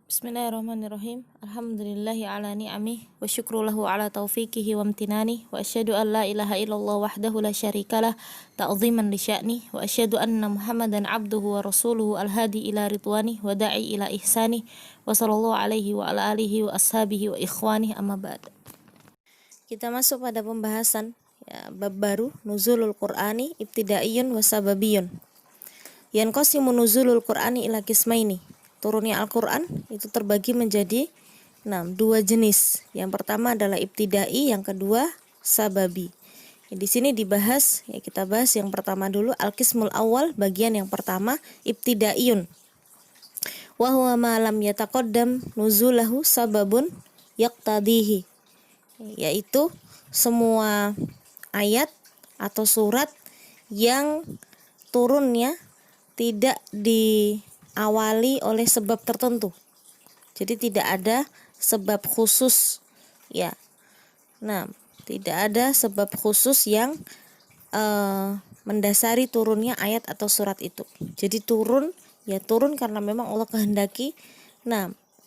Bismillahirrahmanirrahim. Alhamdulillahi ala ni'amih wa syukru lahu ala taufiqihi wa amtinani wa asyhadu an la ilaha illallah wahdahu la syarikalah ta'ziman li sya'ni wa asyhadu anna Muhammadan abduhu wa rasuluhu al-hadi ila ridwani wa da'i ila ihsani wa sallallahu alaihi wa ala alihi wa ashabihi wa ikhwani amma ba'd. Kita masuk pada pembahasan bab baru, nuzulul Qur'ani ibtidaiyun wa sababiyun. Yanqasimu nuzulul Qur'ani ila qismaini. Turunnya Al-Quran itu terbagi menjadi dua jenis. Yang pertama adalah ibtidai, yang kedua sababi. Di sini dibahas, kita bahas yang pertama dulu, al-qismul awal, bagian yang pertama, ibtidaiyun. Wa huwa ma lam yataqaddam nuzulahu sababun yaqtadihi. Yaitu semua ayat atau surat yang turunnya tidak diawali oleh sebab tertentu. Jadi tidak ada sebab khusus ya. Tidak ada sebab khusus yang mendasari turunnya ayat atau surat itu. Jadi turun karena memang Allah kehendaki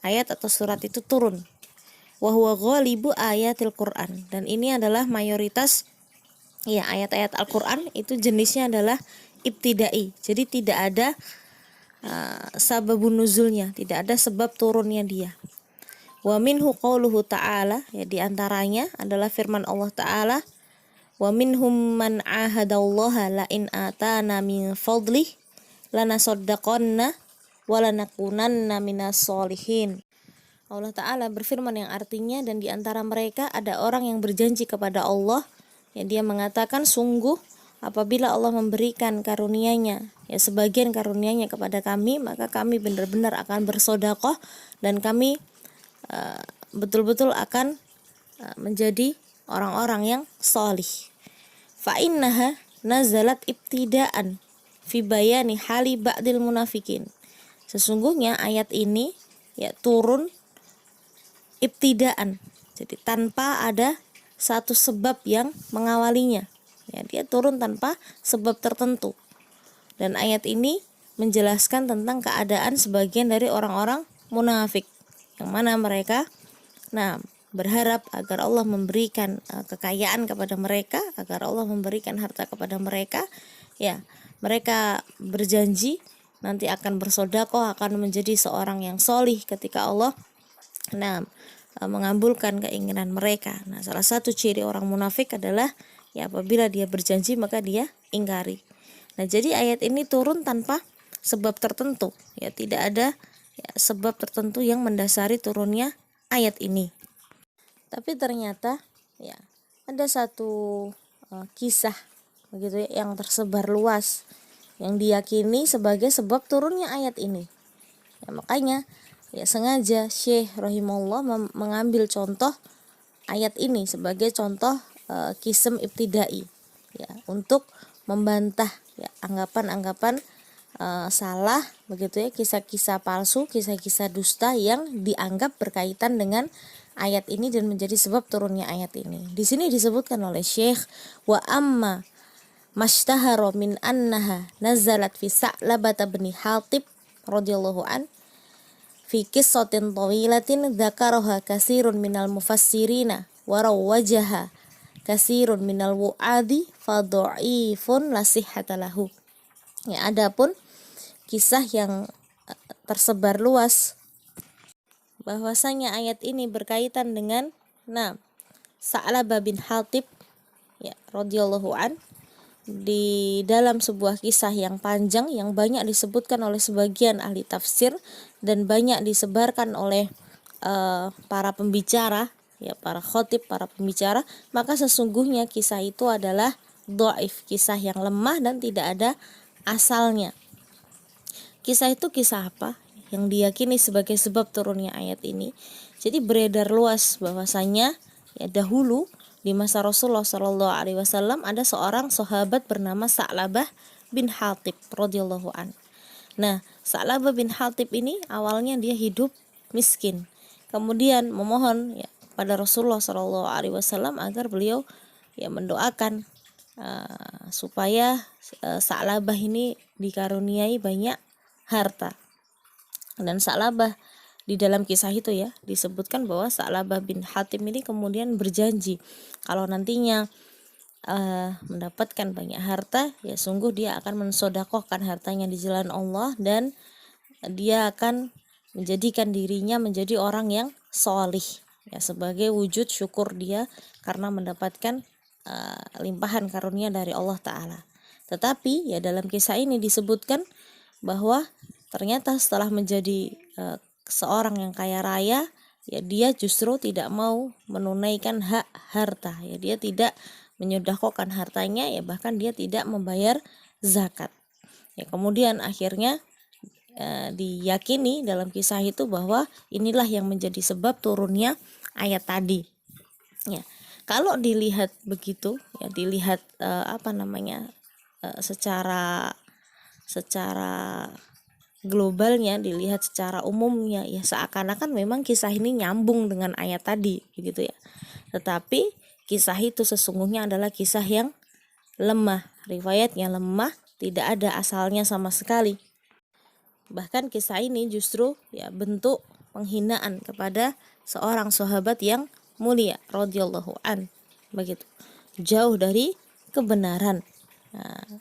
ayat atau surat itu turun. Wa huwa ghalibu ayatil Qur'an, dan ini adalah mayoritas ayat-ayat Al-Qur'an itu jenisnya adalah ibtidai. Jadi tidak ada sababun nuzulnya, tidak ada sebab turunnya dia. Wa minhu qauluhu ta'ala, diantaranya adalah firman Allah Ta'ala, wa minhum man ahadallaha la in atana min fadlih lanasaddaqanna wa lanakunanna minas solihin. Allah Ta'ala berfirman yang artinya, dan diantara mereka ada orang yang berjanji kepada Allah, dia mengatakan, sungguh apabila Allah memberikan karunia-Nya, sebagian karunia-Nya kepada kami, maka kami benar-benar akan bersedekah dan kami betul-betul akan menjadi orang-orang yang shalih. Fa innaha nazalat ibtidaan fi bayani hali ba'dil munafikin. Sesungguhnya ayat ini turun ibtidaan. Jadi tanpa ada satu sebab yang mengawalinya. Dia turun tanpa sebab tertentu. Dan ayat ini menjelaskan tentang keadaan sebagian dari orang-orang munafik, yang mana mereka berharap agar Allah memberikan kekayaan kepada mereka, agar Allah memberikan harta kepada mereka. Mereka berjanji nanti akan bersedekah, akan menjadi seorang yang sholih ketika Allah mengabulkan keinginan mereka. Salah satu ciri orang munafik adalah apabila dia berjanji maka dia ingkari. Jadi ayat ini turun tanpa sebab tertentu. Tidak ada sebab tertentu yang mendasari turunnya ayat ini. Tapi ternyata ada satu kisah begitu yang tersebar luas yang diyakini sebagai sebab turunnya ayat ini. Makanya sengaja Syekh rahimahullah mengambil contoh ayat ini sebagai contoh qism ibtidai untuk membantah anggapan-anggapan salah begitu, kisah-kisah palsu, kisah-kisah dusta yang dianggap berkaitan dengan ayat ini dan menjadi sebab turunnya ayat ini. Di sini disebutkan oleh Syekh, wa amma mashtahara min annaha nazalat fi Sa'labah bin Hatib radhiyallahu an fi qissatin tawilatin dzakaraha katsirun minal mufassirina wa rawwajaha katsirun minal wu'adi fa dha'ifun la sihhata lahu. Adapun kisah yang tersebar luas bahwasanya ayat ini berkaitan dengan Sa'labah bin Hatib radhiyallahu an, di dalam sebuah kisah yang panjang yang banyak disebutkan oleh sebagian ahli tafsir dan banyak disebarkan oleh para pembicara, para khatib, para pembicara, maka sesungguhnya kisah itu adalah dhaif, kisah yang lemah dan tidak ada asalnya. Kisah itu kisah apa yang diyakini sebagai sebab turunnya ayat ini? Jadi beredar luas bahwasanya dahulu di masa Rasulullah SAW ada seorang sahabat bernama Sa'labah bin Hatib radhiyallahu an. Sa'labah bin Hatib ini awalnya dia hidup miskin, kemudian memohon pada Rasulullah SAW agar beliau mendoakan supaya Sa'labah ini dikaruniai banyak harta. Dan Sa'labah di dalam kisah itu ya disebutkan bahwa Sa'labah bin Hatim ini kemudian berjanji kalau nantinya mendapatkan banyak harta, ya sungguh dia akan mensodakohkan hartanya di jalan Allah, dan dia akan menjadikan dirinya menjadi orang yang solih, ya sebagai wujud syukur dia karena mendapatkan limpahan karunia dari Allah Ta'ala. Tetapi ya dalam kisah ini disebutkan bahwa ternyata setelah menjadi seorang yang kaya raya, ya dia justru tidak mau menunaikan hak harta, ya dia tidak menyodakkan hartanya, ya bahkan dia tidak membayar zakat. Ya kemudian akhirnya diyakini dalam kisah itu bahwa inilah yang menjadi sebab turunnya ayat tadi. Ya, kalau dilihat begitu, ya dilihat secara globalnya, dilihat secara umumnya, ya seakan-akan memang kisah ini nyambung dengan ayat tadi, begitu ya. Tetapi kisah itu sesungguhnya adalah kisah yang lemah, riwayatnya lemah, tidak ada asalnya sama sekali. Bahkan kisah ini justru ya bentuk penghinaan kepada seorang sahabat yang mulia radhiyallahu an, begitu. Jauh dari kebenaran. Nah,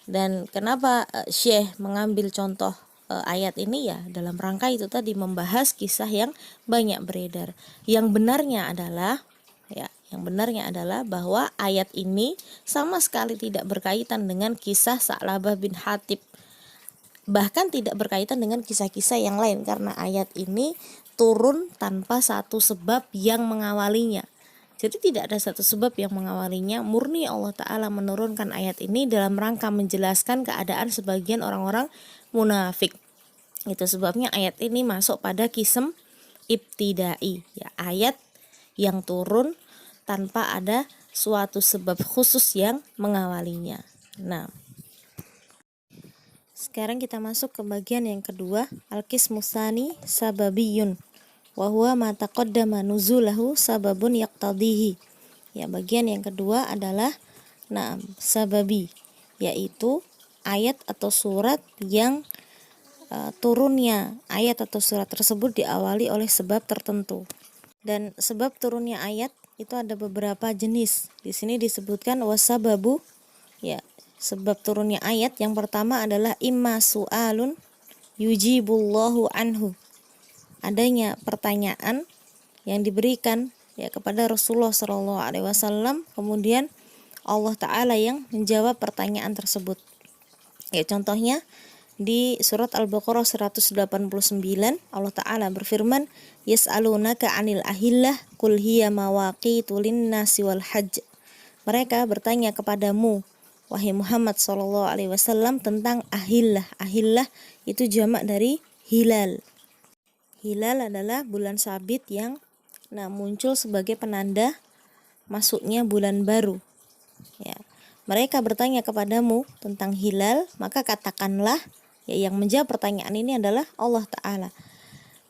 dan kenapa Syekh mengambil contoh ayat ini ya dalam rangka itu tadi, membahas kisah yang banyak beredar. Yang benarnya adalah bahwa ayat ini sama sekali tidak berkaitan dengan kisah Sa'labah bin Hatib, bahkan tidak berkaitan dengan kisah-kisah yang lain, karena ayat ini turun tanpa satu sebab yang mengawalinya. Jadi tidak ada satu sebab yang mengawalinya, murni Allah Ta'ala menurunkan ayat ini dalam rangka menjelaskan keadaan sebagian orang-orang munafik. Itu sebabnya ayat ini masuk pada qism ibtidai, ya ayat yang turun tanpa ada suatu sebab khusus yang mengawalinya. Nah, sekarang kita masuk ke bagian yang kedua, al-qismu tsani sababiyun wa huwa ma taqaddama nuzulahu sababun yaqtadihi. Ya, bagian yang kedua adalah sababi, yaitu ayat atau surat yang turunnya ayat atau surat tersebut diawali oleh sebab tertentu. Dan sebab turunnya ayat itu ada beberapa jenis. Di sini disebutkan wasababu, ya sebab turunnya ayat yang pertama adalah imma su'alun yujibullahu anhu, adanya pertanyaan yang diberikan ya kepada Rasulullah SAW, kemudian Allah Ta'ala yang menjawab pertanyaan tersebut. Ya contohnya di surat Al-Baqarah 189 Allah Ta'ala berfirman, yas'alunaka 'anil ahillah qul hiya mawaqitu lin-nasi wal hajj. Mereka bertanya kepadamu wahai Muhammad SAW tentang ahillah. Ahillah itu jamak dari hilal. Hilal adalah bulan sabit yang muncul sebagai penanda masuknya bulan baru. Ya. Mereka bertanya kepadamu tentang hilal, maka katakanlah, ya yang menjawab pertanyaan ini adalah Allah Ta'ala.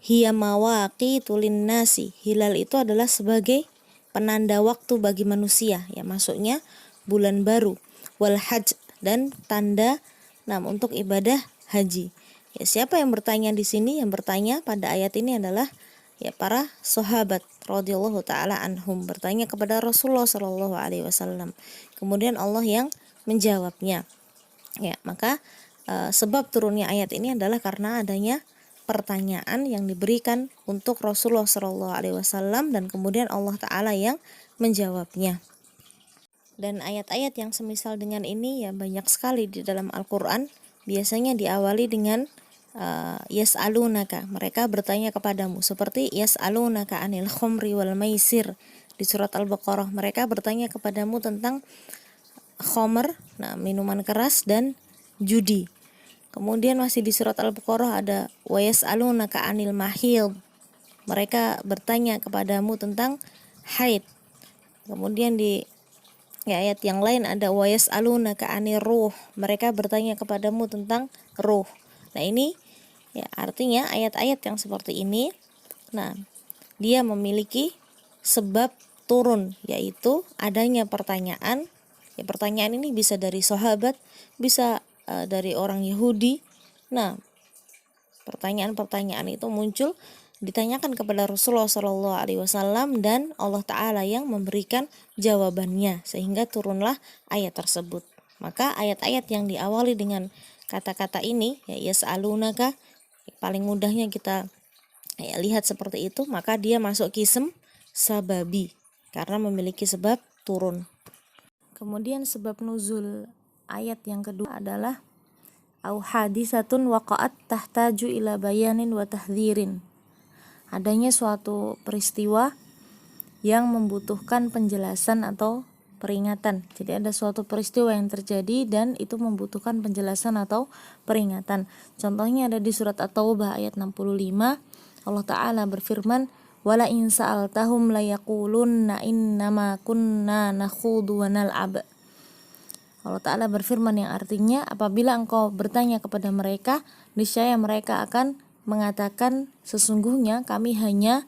Hiya mawaqitu lin-nasi. Hilal itu adalah sebagai penanda waktu bagi manusia, ya masuknya bulan baru. Wal hajj, dan tanda untuk ibadah haji. Ya, siapa yang bertanya di sini? Yang bertanya pada ayat ini adalah ya para sahabat radhiyallahu taala anhum, bertanya kepada Rasulullah SAW. Kemudian Allah yang menjawabnya. Ya, maka sebab turunnya ayat ini adalah karena adanya pertanyaan yang diberikan untuk Rasulullah SAW, dan kemudian Allah Ta'ala yang menjawabnya. Dan ayat-ayat yang semisal dengan ini ya banyak sekali di dalam Al-Quran. Biasanya diawali dengan yas'alunaka, mereka bertanya kepadamu, seperti yas'alunaka anil khomri wal maisir di surat Al-Baqarah. Mereka bertanya kepadamu tentang khomer, minuman keras, dan judi. Kemudian masih di surat Al-Baqarah ada wa yas'alunaka anil mahid, mereka bertanya kepadamu tentang haid. Kemudian di ayat yang lain ada wa yas'alunaka anir ruh, mereka bertanya kepadamu tentang ruh. Nah ini ya artinya ayat-ayat yang seperti ini dia memiliki sebab turun, yaitu adanya pertanyaan. Ya pertanyaan ini bisa dari sahabat, bisa dari orang Yahudi. pertanyaan-pertanyaan itu muncul, ditanyakan kepada Rasulullah SAW, dan Allah Ta'ala yang memberikan jawabannya, sehingga turunlah ayat tersebut. Maka ayat-ayat yang diawali dengan kata-kata ini, ya yas'alunaka, paling mudahnya kita lihat seperti itu, maka dia masuk kism sababi karena memiliki sebab turun. Kemudian sebab nuzul ayat yang kedua adalah au hadisatun waqa'at tahtaju ila bayanin wa tahdhirin. Adanya suatu peristiwa yang membutuhkan penjelasan atau peringatan. Jadi ada suatu peristiwa yang terjadi dan itu membutuhkan penjelasan atau peringatan. Contohnya ada di surat At-Taubah ayat 65. Allah Ta'ala berfirman, wala in sa'altahum layaqulunna innama kunna nakhudu wa nal'ab. Allah Ta'ala berfirman yang artinya, apabila engkau bertanya kepada mereka, niscaya mereka akan mengatakan, sesungguhnya kami hanya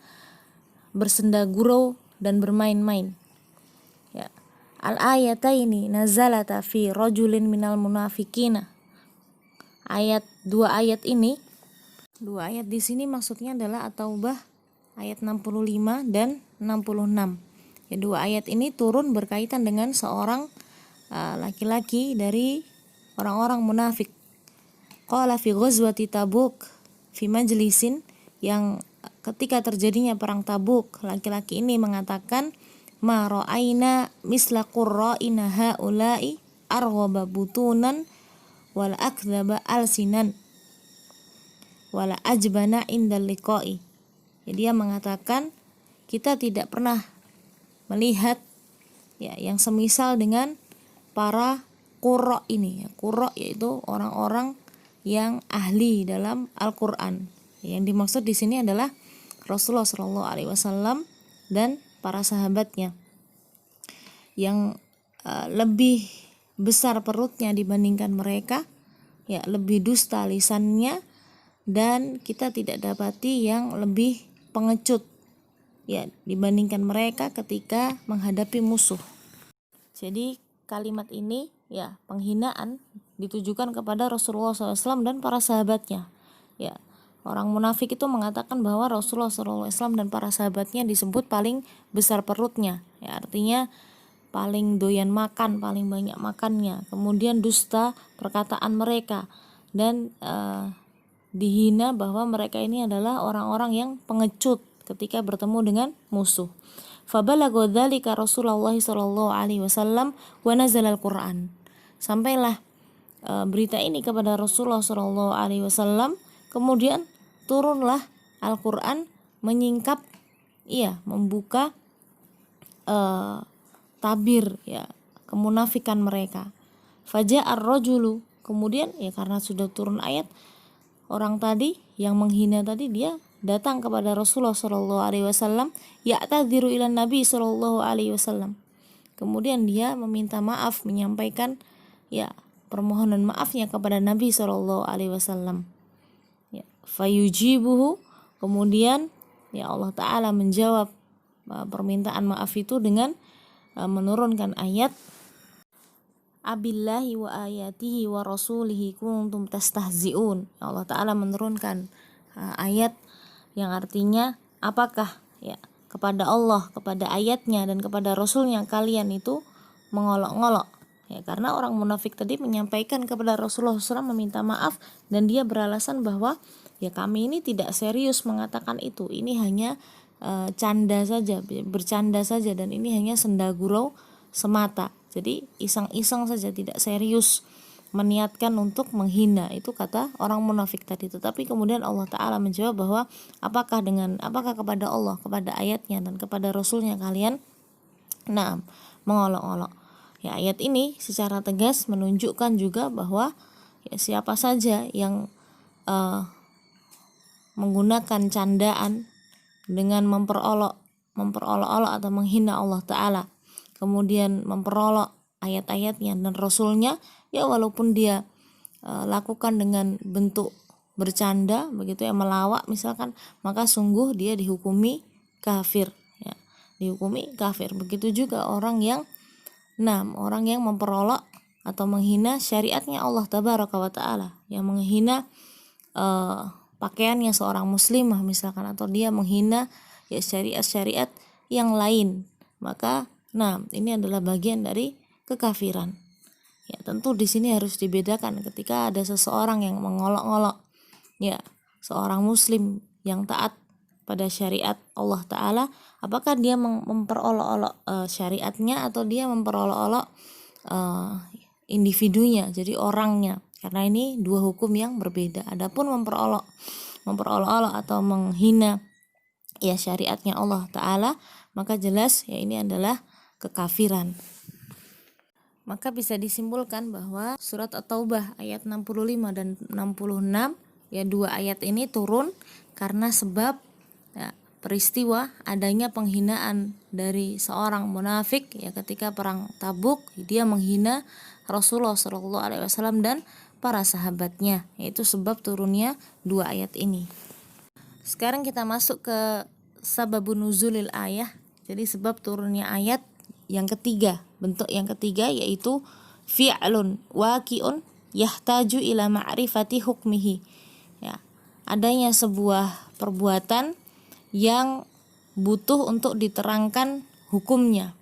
bersenda gurau dan bermain-main. Ya. Al-ayataini nazalata fi rajulin minal munafikina. Dua ayat di sini maksudnya adalah At-Taubah ayat 65 dan 66. Ya, dua ayat ini turun berkaitan dengan seorang laki-laki dari orang-orang munafik. Qala fi ghazwati Tabuk fi majlisin, yang ketika terjadinya perang Tabuk, laki-laki ini mengatakan, ma ra'aina misla qurra'ina haula'i arghaba butunan wal akdzaba alsinan wala ajbana indal liqa'i. Jadi dia mengatakan, kita tidak pernah melihat yang semisal dengan para qurra ini. Qurra yaitu orang-orang yang ahli dalam Al-Qur'an. Yang dimaksud di sini adalah Rasulullah SAW dan para sahabatnya yang lebih besar perutnya dibandingkan mereka, ya lebih dusta lisannya, dan kita tidak dapati yang lebih pengecut ya dibandingkan mereka ketika menghadapi musuh. Jadi kalimat ini ya penghinaan ditujukan kepada Rasulullah SAW dan para sahabatnya. Ya, orang munafik itu mengatakan bahwa Rasulullah SAW dan para sahabatnya disebut paling besar perutnya. Ya, artinya paling doyan makan, paling banyak makannya. Kemudian dusta perkataan mereka dan dihina bahwa mereka ini adalah orang-orang yang pengecut ketika bertemu dengan musuh. Fabalagha dzalika Rasulullah sallallahu alaihi wasallam wa nazala al-Qur'an. Sampailah berita ini kepada Rasulullah sallallahu alaihi wasallam, kemudian turunlah Al-Qur'an menyingkap membuka tabir ya kemunafikan mereka. Faja'ar rajulu, kemudian ya karena sudah turun ayat, orang tadi yang menghina tadi dia datang kepada Rasulullah sallallahu alaihi wasallam, ya'tadziru ila Nabi sallallahu alaihi wasallam. Kemudian dia meminta maaf, menyampaikan ya permohonan maafnya kepada Nabi sallallahu alaihi wasallam. Ya, fayujibuhu, kemudian ya Allah Ta'ala menjawab permintaan maaf itu dengan menurunkan ayat, abillahi wa ayatihi wa rasulihi kuntum tastahzi'un. Allah Ta'ala menurunkan ayat yang artinya, apakah ya kepada Allah, kepada ayatnya dan kepada Rasulnya kalian itu mengolok-ngolok. Ya, karena orang munafik tadi menyampaikan kepada Rasulullah SAW meminta maaf, dan dia beralasan bahwa ya kami ini tidak serius mengatakan itu, ini hanya canda saja, bercanda saja, dan ini hanya senda gurau semata. Jadi iseng-iseng saja, tidak serius meniatkan untuk menghina, itu kata orang munafik tadi. Tetapi kemudian Allah Ta'ala menjawab bahwa apakah kepada Allah, kepada ayatnya dan kepada Rasulnya kalian mengolok-olok. Ya, ayat ini secara tegas menunjukkan juga bahwa ya, siapa saja yang menggunakan candaan dengan memperolok-olok atau menghina Allah Ta'ala, kemudian memperolok ayat-ayatnya dan Rasulnya, ya walaupun dia lakukan dengan bentuk bercanda begitu ya, melawak misalkan, maka sungguh dia dihukumi kafir ya, dihukumi kafir. Begitu juga orang yang memperolok atau menghina syariatnya Allah Tabaraka wa Ta'ala, yang menghina pakaiannya seorang muslimah misalkan, atau dia menghina ya syariat-syariat yang lain, maka ini adalah bagian dari kekafiran. Ya, tentu di sini harus dibedakan ketika ada seseorang yang mengolok-olok ya seorang muslim yang taat pada syariat Allah Ta'ala, apakah dia memperolok-olok syariatnya atau dia memperolok-olok individunya, jadi orangnya, karena ini dua hukum yang berbeda. Adapun memperolok-olok atau menghina ya syariatnya Allah Ta'ala, maka jelas ya ini adalah kekafiran. Maka bisa disimpulkan bahwa surat At-Taubah ayat 65 dan 66 ya, dua ayat ini turun karena sebab ya, peristiwa adanya penghinaan dari seorang munafik ya ketika perang Tabuk. Dia menghina Rasulullah SAW dan para sahabatnya, yaitu sebab turunnya dua ayat ini. Sekarang kita masuk ke sababun nuzulil ayah, jadi sebab turunnya ayat yang ketiga, bentuk yang ketiga, yaitu fi'lun waqi'un yahtaju ila ma'rifati hukmihi ya, adanya sebuah perbuatan yang butuh untuk diterangkan hukumnya.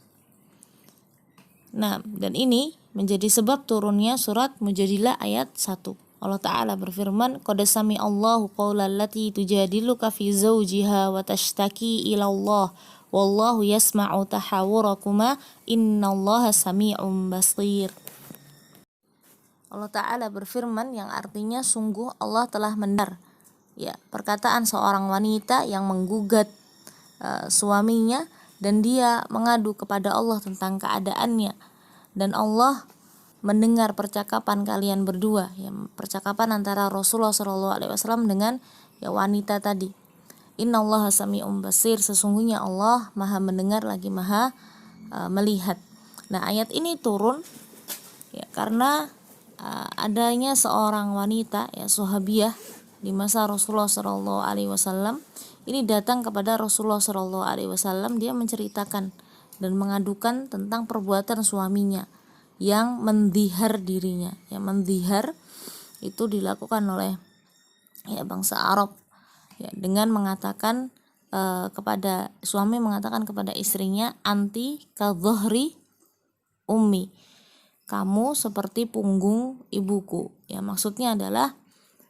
Dan ini menjadi sebab turunnya surat Mujadilah ayat 1. Allah Ta'ala berfirman, qad sami'allahu qaulal lati tujadiluka fi zawjiha wa tashtaki ila Allah wallahu yasma'u tahawurakuma innallaha sami'un basir. Allah Ta'ala berfirman yang artinya sungguh Allah telah mendengar ya perkataan seorang wanita yang menggugat suaminya dan dia mengadu kepada Allah tentang keadaannya, dan Allah mendengar percakapan kalian berdua ya, percakapan antara Rasulullah SAW dengan ya wanita tadi. Innallaha sami'un basir, sesungguhnya Allah maha mendengar lagi maha melihat. Ayat ini turun ya karena adanya seorang wanita ya sahabiyah di masa Rasulullah SAW ini datang kepada Rasulullah SAW. Dia menceritakan dan mengadukan tentang perbuatan suaminya yang mendhihar dirinya. Yang mendhihar itu dilakukan oleh ya bangsa Arab ya, dengan mengatakan kepada suami mengatakan kepada istrinya, anti kadzohri ummi, kamu seperti punggung ibuku. Ya, maksudnya adalah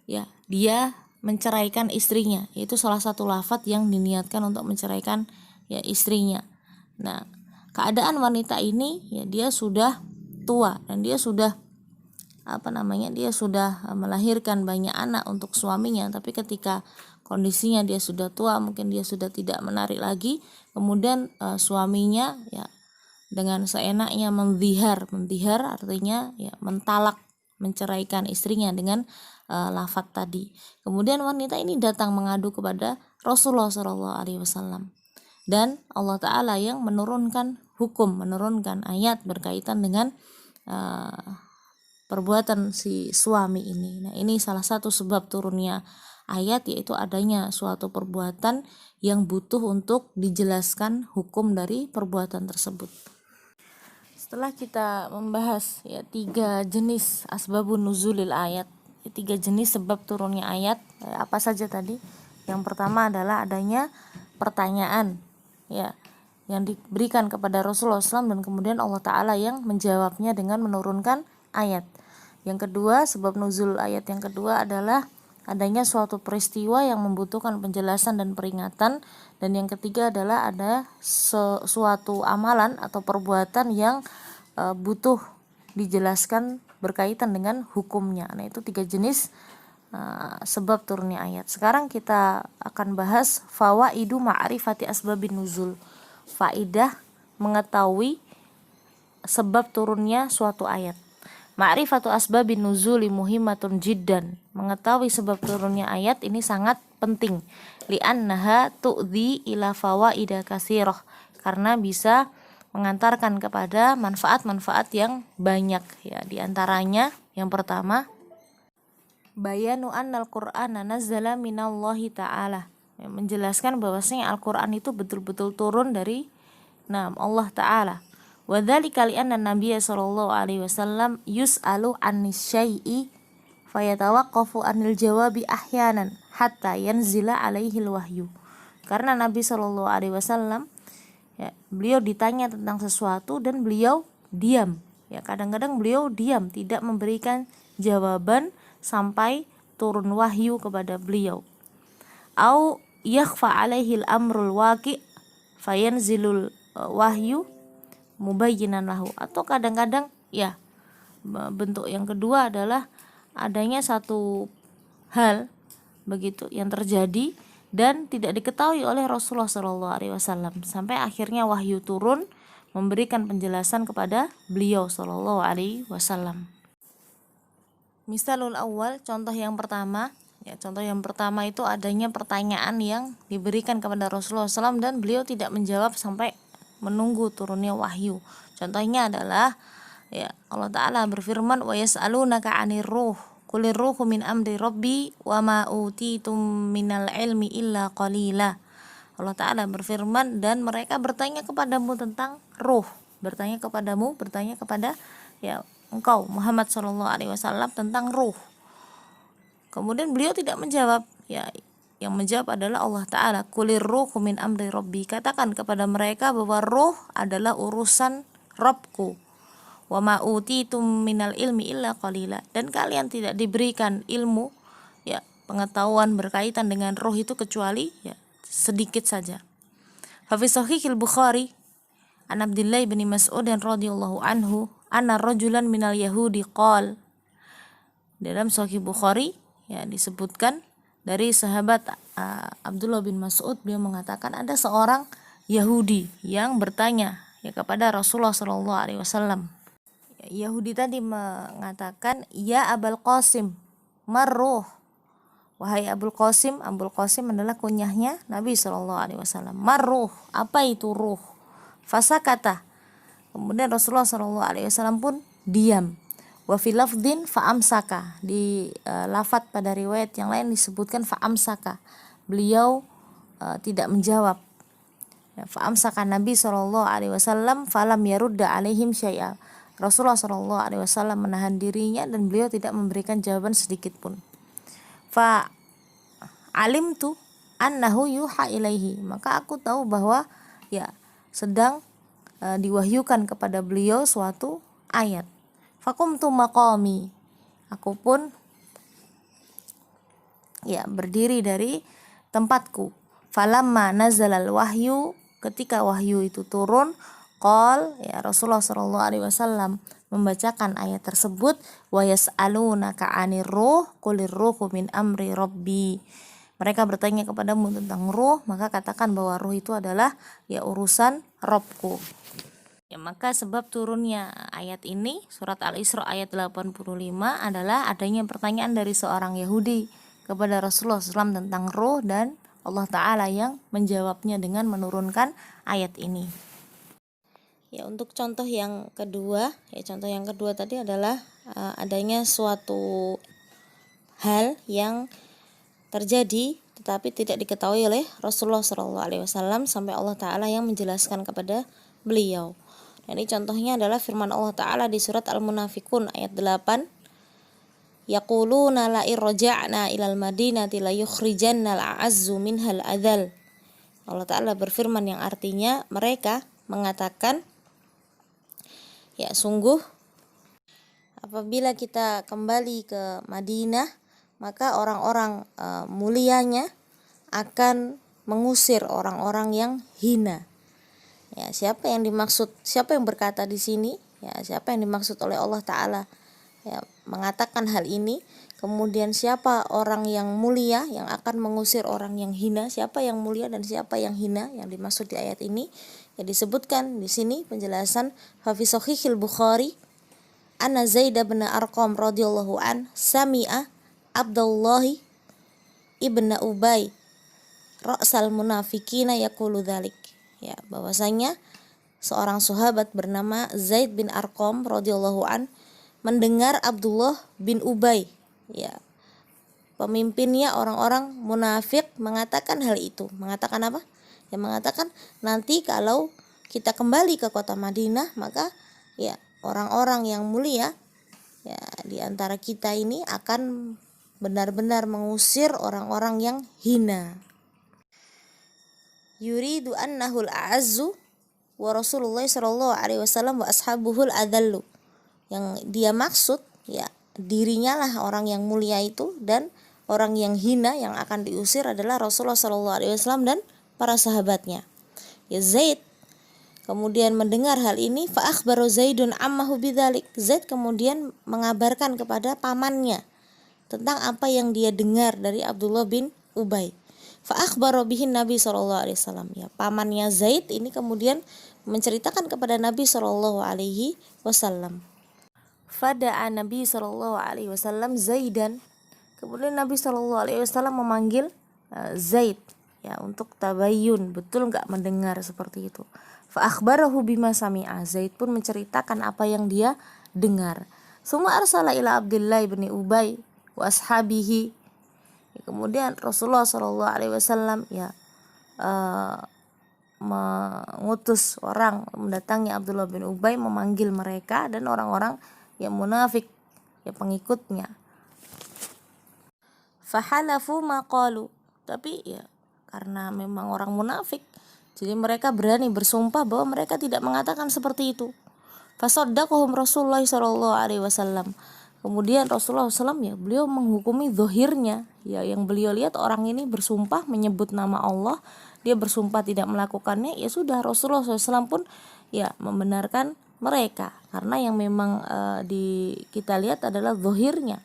ya dia menceraikan istrinya. Itu salah satu lafadz yang diniatkan untuk menceraikan ya istrinya. Keadaan wanita ini ya dia sudah tua dan dia sudah dia sudah melahirkan banyak anak untuk suaminya, tapi ketika kondisinya dia sudah tua, mungkin dia sudah tidak menarik lagi, kemudian suaminya ya dengan seenaknya mendhihar artinya ya mentalak, menceraikan istrinya dengan lafadz tadi. Kemudian wanita ini datang mengadu kepada Rasulullah SAW, dan Allah Ta'ala yang menurunkan ayat berkaitan dengan perbuatan si suami ini. Ini salah satu sebab turunnya ayat, yaitu adanya suatu perbuatan yang butuh untuk dijelaskan hukum dari perbuatan tersebut. Setelah kita membahas ya 3 jenis asbabun nuzulil ayat, 3 jenis sebab turunnya ayat, apa saja tadi? Yang pertama adalah adanya pertanyaan ya yang diberikan kepada Rasulullah SAW, dan kemudian Allah Ta'ala yang menjawabnya dengan menurunkan ayat. Yang kedua, sebab nuzul ayat yang kedua adalah adanya suatu peristiwa yang membutuhkan penjelasan dan peringatan. Dan yang ketiga adalah ada suatu amalan atau perbuatan yang butuh dijelaskan berkaitan dengan hukumnya. Itu 3 jenis sebab turunnya ayat. Sekarang kita akan bahas fawaidu ma'rifati asbabin nuzul, faidah mengetahui sebab turunnya suatu ayat. Ma'rifatu asbabin nuzuli muhimmatun jiddan, mengetahui sebab turunnya ayat ini sangat penting. Li'annaha tu'dhi ila fawaida katsirah, karena bisa mengantarkan kepada manfaat-manfaat yang banyak ya. Di antaranya yang pertama, bayanu annal Qur'ana nazzala minallahi ta'ala, ya, menjelaskan bahwasanya Al-Qur'an itu betul-betul turun dari Allah Ta'ala. Wa dzalika li'anna Nabiy sallallahu alaihi wasallam yus'alu 'anis syai'i fayatawaqqafu anil jawabi ahyanan hatta yanzila alaihil wahyu. Karena Nabi Shallallahu alaihi wasallam ya, beliau ditanya tentang sesuatu dan beliau diam. Ya, kadang-kadang beliau diam, tidak memberikan jawaban sampai turun wahyu kepada beliau. Au yakhfa alaihil amrul waqi' fayanzilul wahyu mubayyinan lahu. Atau kadang-kadang ya bentuk yang kedua adalah adanya satu hal begitu yang terjadi dan tidak diketahui oleh Rasulullah SAW sampai akhirnya wahyu turun memberikan penjelasan kepada beliau SAW. Misalul awal, contoh yang pertama. Ya, contoh yang pertama itu adanya pertanyaan yang diberikan kepada Rasulullah SAW dan beliau tidak menjawab sampai menunggu turunnya wahyu. Contohnya adalah ya, Allah Ta'ala berfirman, wa yas'alunaka 'anir ruh qulir ruhu min amri rabbi wa ma utitum minal ilmi illa qalila. Allah Ta'ala berfirman, dan mereka bertanya kepadamu tentang ruh, bertanya kepada ya engkau Muhammad SAW tentang ruh. Kemudian beliau tidak menjawab, ya yang menjawab adalah Allah Ta'ala, qulir ruhu min amri rabbi, katakan kepada mereka bahwa ruh adalah urusan Rabbku. Wa ma utitum minal ilmi illa qalila, dan kalian tidak diberikan ilmu ya pengetahuan berkaitan dengan ruh itu kecuali ya sedikit saja. Fa fi sahihil Bukhari an Abdullah bin Mas'ud radhiyallahu anhu anna rajulan minal yahudi qala, dalam Sahih Bukhari ya disebutkan dari sahabat Abdullah bin Mas'ud, beliau mengatakan ada seorang Yahudi yang bertanya ya kepada Rasulullah SAW. Yahudi tadi mengatakan, ya Abul Qasim, marruh, wahai Abul Qasim. Abul Qasim adalah kunyahnya Nabi SAW. Marruh, apa itu ruh? Fasakata, kemudian Rasulullah SAW pun diam. Wa fi lafdin fa'amsaka, di lafadz pada riwayat yang lain disebutkan fa'amsaka, beliau tidak menjawab. Ya, fa'amsaka Nabi SAW falam yarudda alaihim syai'a, Rasulullah SAW menahan dirinya dan beliau tidak memberikan jawaban sedikit pun. Fa alimtu annahu yuha ilaihi, maka aku tahu bahwa ya sedang diwahyukan kepada beliau suatu ayat. Faqumtu maqami, aku pun ya berdiri dari tempatku. Falamma nazalal wahyu, ketika wahyu itu turun, qol ya Rasulullah SAW membacakan ayat tersebut, wa yas'alunaka 'anir ruh qulir ruhu min amri rabbi. Mereka bertanya kepadamu tentang ruh, maka katakan bahwa ruh itu adalah ya urusan Rabbku. Ya, maka sebab turunnya ayat ini, surat Al-Isra ayat 85 adalah adanya pertanyaan dari seorang Yahudi kepada Rasulullah SAW tentang ruh, dan Allah Ta'ala yang menjawabnya dengan menurunkan ayat ini. Ya, untuk contoh yang kedua, tadi adalah adanya suatu hal yang terjadi tetapi tidak diketahui oleh Rasulullah SAW sampai Allah Ta'ala yang menjelaskan kepada beliau. Ini contohnya adalah firman Allah Ta'ala di surat Al-Munafiqun ayat 8. Yaquluna la irja'na ilal madinati la yukhrijannal a'azzu minhal adzal. Allah Ta'ala berfirman yang artinya mereka mengatakan, ya sungguh apabila kita kembali ke Madinah, maka orang-orang mulianya akan mengusir orang-orang yang hina. Ya, siapa yang berkata di sini? Ya, siapa yang dimaksud oleh Allah Ta'ala ya mengatakan hal ini? Kemudian siapa orang yang mulia yang akan mengusir orang yang hina? Siapa yang mulia dan siapa yang hina yang dimaksud di ayat ini? Ya, disebutkan di sini penjelasan fa fi sahihil Bukhari anna Zaid bin Arqam radhiyallahu an sami'a Abdullah ibn Ubay ra'sal munafiqina yaqulu dzalik. Ya, bahwasanya seorang sahabat bernama Zaid bin Arqam radhiyallahu an mendengar Abdullah bin Ubay, ya pemimpinnya orang-orang munafik, mengatakan hal itu. Mengatakan apa? Ya mengatakan nanti kalau kita kembali ke kota Madinah, maka ya orang-orang yang mulia ya di antara kita ini akan benar-benar mengusir orang-orang yang hina. Yuridu annahul a'azzu wa Rasulullah sallallahu alaihi wasallam wa ashabuhul adallu. Yang dia maksud ya dirinya lah orang yang mulia itu, dan orang yang hina yang akan diusir adalah Rasulullah sallallahu alaihi wasallam dan para sahabatnya. Ya Zaid kemudian mendengar hal ini, fa akhbaru Zaidun ammahu bidzalik. Zaid kemudian mengabarkan kepada pamannya tentang apa yang dia dengar dari Abdullah bin Ubay. Fa akhbara bihin Nabi sallallahu alaihi wasallam. Ya, pamannya Zaid ini kemudian menceritakan kepada Nabi sallallahu alaihi wasallam. Fada'a Nabi sallallahu alaihi wasallam Zaidan. Kemudian Nabi sallallahu alaihi wasallam memanggil Zaid ya untuk tabayyun, betul enggak mendengar seperti itu. Fa akhbarahu bima sami'a. Zaid pun menceritakan apa yang dia dengar. Summa arsala ila Abdullah bin Ubay wa ashabihi. Kemudian Rasulullah sallallahu alaihi wasallam ya mengutus orang mendatangi Abdullah bin Ubay, memanggil mereka dan orang-orang yang munafik ya pengikutnya. Fahalafu maqalu, tapi ya karena memang orang munafik jadi mereka berani bersumpah bahwa mereka tidak mengatakan seperti itu. Fasaddaqahum Rasulullah sallallahu alaihi wasallam. Kemudian Rasulullah SAW ya beliau menghukumi zahirnya ya, yang beliau lihat orang ini bersumpah menyebut nama Allah, dia bersumpah tidak melakukannya, ya sudah Rasulullah SAW pun ya membenarkan mereka karena yang memang kita lihat adalah zahirnya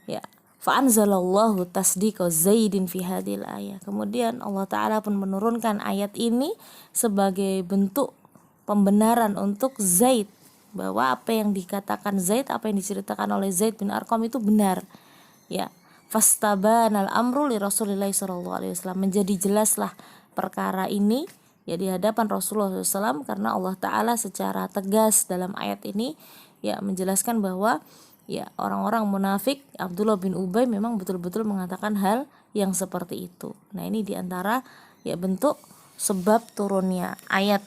ya. Fa anzalallahu tasdiqa Zaidin fi hadhil ayat. Kemudian Allah Ta'ala pun menurunkan ayat ini sebagai bentuk pembenaran untuk Zaid, bahwa apa yang dikatakan Zaid, apa yang diceritakan oleh Zaid bin Arqam itu benar ya. Fastabanal amru li Rasulillah sallallahu alaihi wasallam. Menjadi jelaslah perkara ini ya di hadapan Rasulullah SAW, karena Allah Ta'ala secara tegas dalam ayat ini ya menjelaskan bahwa ya orang-orang munafik Abdullah bin Ubay memang betul-betul mengatakan hal yang seperti itu. Nah ini diantara ya bentuk sebab turunnya ayat,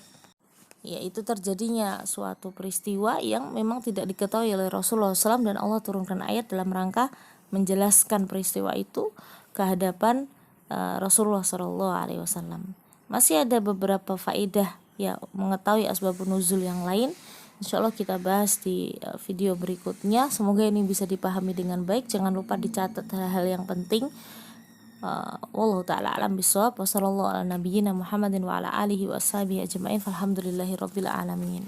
yaitu terjadinya suatu peristiwa yang memang tidak diketahui oleh Rasulullah SAW, dan Allah turunkan ayat dalam rangka menjelaskan peristiwa itu ke hadapan Rasulullah SAW. Masih ada beberapa faedah ya mengetahui asbabun nuzul yang lain. Insyaallah kita bahas di video berikutnya. Semoga ini bisa dipahami dengan baik. Jangan lupa dicatat hal-hal yang penting. Wallahu ta'ala alam bisawab. Wa sallallahu ala nabiyyina Muhammadin wa ala alihi wa ashabihi ajma'in. Alhamdulillahi rabbil alamin.